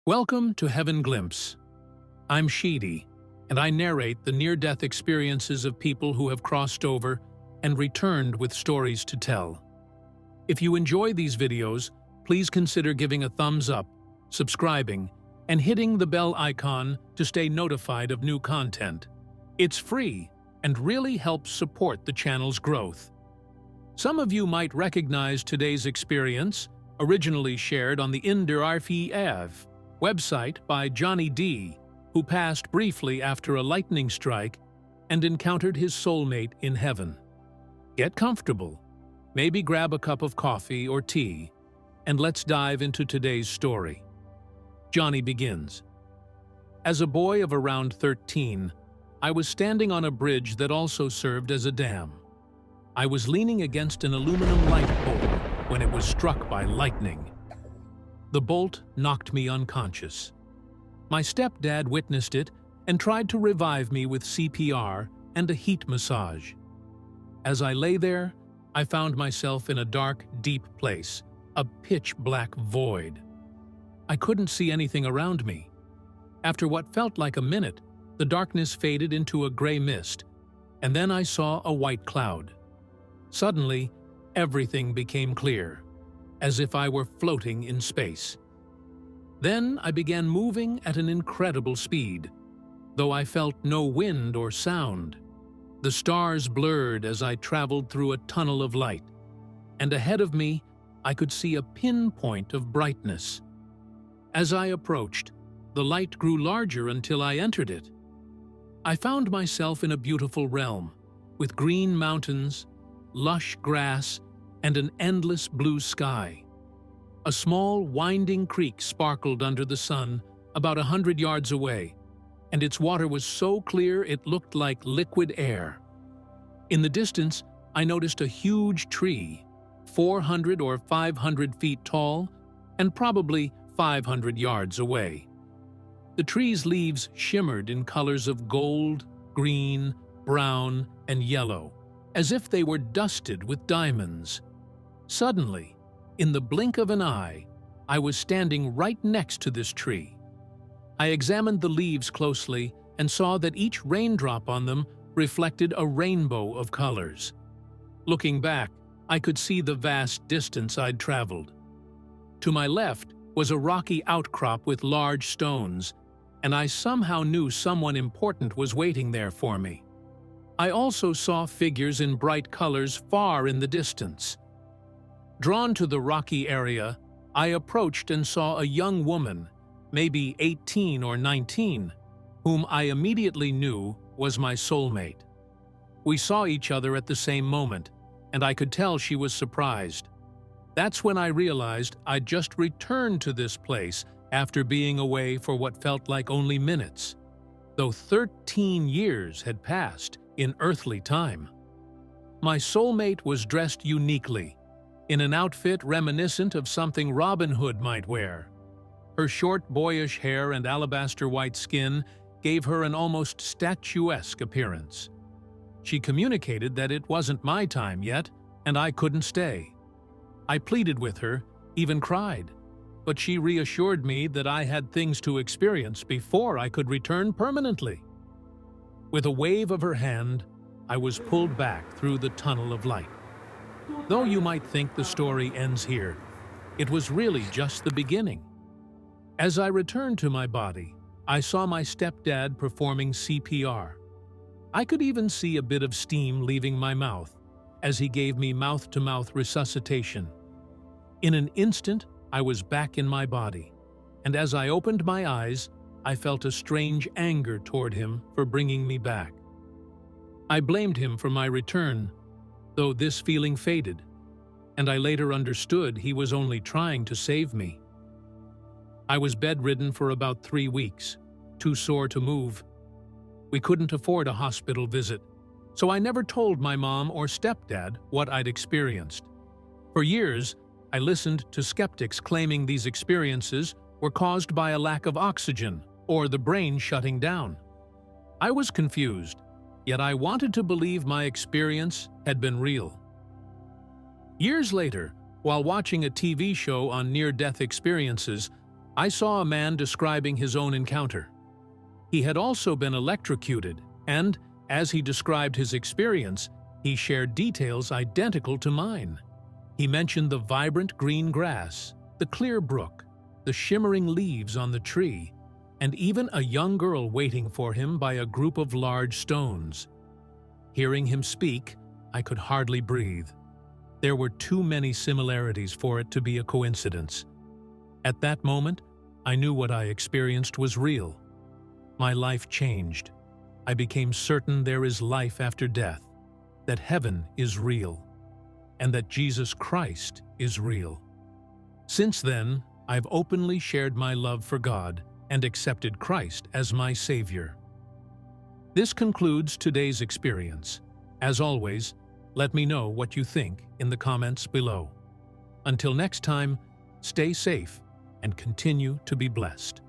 Welcome to Heaven Glimpse. I'm Sheedy, and I narrate the near-death experiences of people who have crossed over and returned with stories to tell. If you enjoy these videos, please consider giving a thumbs up, subscribing, and hitting the bell icon to stay notified of new content. It's free and really helps support the channel's growth. Some of you might recognize today's experience, originally shared on the afterlife website by Johnny D, who passed briefly after a lightning strike and encountered his soulmate in heaven. Get comfortable, maybe grab a cup of coffee or tea, and let's dive into today's story. Johnny begins. As a boy of around 13, I was standing on a bridge that also served as a dam. I was leaning against an aluminum light pole when it was struck by lightning. The bolt knocked me unconscious. My stepdad witnessed it and tried to revive me with CPR and a heat massage. As I lay there, I found myself in a dark, deep place, a pitch-black void. I couldn't see anything around me. After what felt like a minute, the darkness faded into a gray mist, and then I saw a white cloud. Suddenly, everything became clear, as if I were floating in space. Then I began moving at an incredible speed, though I felt no wind or sound. The stars blurred as I traveled through a tunnel of light, and ahead of me, I could see a pinpoint of brightness. As I approached, the light grew larger until I entered it. I found myself in a beautiful realm, with green mountains, lush grass, and an endless blue sky. A small, winding creek sparkled under the sun about 100 yards away, and its water was so clear it looked like liquid air. In the distance, I noticed a huge tree, 400 or 500 feet tall, and probably 500 yards away. The tree's leaves shimmered in colors of gold, green, brown, and yellow, as if they were dusted with diamonds. Suddenly, in the blink of an eye, I was standing right next to this tree. I examined the leaves closely and saw that each raindrop on them reflected a rainbow of colors. Looking back, I could see the vast distance I'd traveled. To my left was a rocky outcrop with large stones, and I somehow knew someone important was waiting there for me. I also saw figures in bright colors far in the distance. Drawn to the rocky area, I approached and saw a young woman, maybe 18 or 19, whom I immediately knew was my soulmate. We saw each other at the same moment, and I could tell she was surprised. That's when I realized I'd just returned to this place after being away for what felt like only minutes, though 13 years had passed in earthly time. My soulmate was dressed uniquely, in an outfit reminiscent of something Robin Hood might wear. Her short, boyish hair and alabaster white skin gave her an almost statuesque appearance. She communicated that it wasn't my time yet, and I couldn't stay. I pleaded with her, even cried, but she reassured me that I had things to experience before I could return permanently. With a wave of her hand, I was pulled back through the tunnel of light. Though you might think the story ends here, it was really just the beginning. As I returned to my body, I saw my stepdad performing CPR. I could even see a bit of steam leaving my mouth as he gave me mouth-to-mouth resuscitation. In an instant, I was back in my body, and as I opened my eyes, I felt a strange anger toward him for bringing me back. I blamed him for my return, though this feeling faded, and I later understood he was only trying to save me. I was bedridden for about 3 weeks, too sore to move. We couldn't afford a hospital visit, so I never told my mom or stepdad what I'd experienced. For years, I listened to skeptics claiming these experiences were caused by a lack of oxygen or the brain shutting down. I was confused, yet I wanted to believe my experience had been real. Years later, while watching a TV show on near-death experiences, I saw a man describing his own encounter. He had also been electrocuted, and, as he described his experience, he shared details identical to mine. He mentioned the vibrant green grass, the clear brook, the shimmering leaves on the tree, and even a young girl waiting for him by a group of large stones. Hearing him speak, I could hardly breathe. There were too many similarities for it to be a coincidence. At that moment, I knew what I experienced was real. My life changed. I became certain there is life after death, that heaven is real, and that Jesus Christ is real. Since then, I've openly shared my love for God and accepted Christ as my Savior. This concludes today's experience. As always, let me know what you think in the comments below. Until next time, stay safe and continue to be blessed.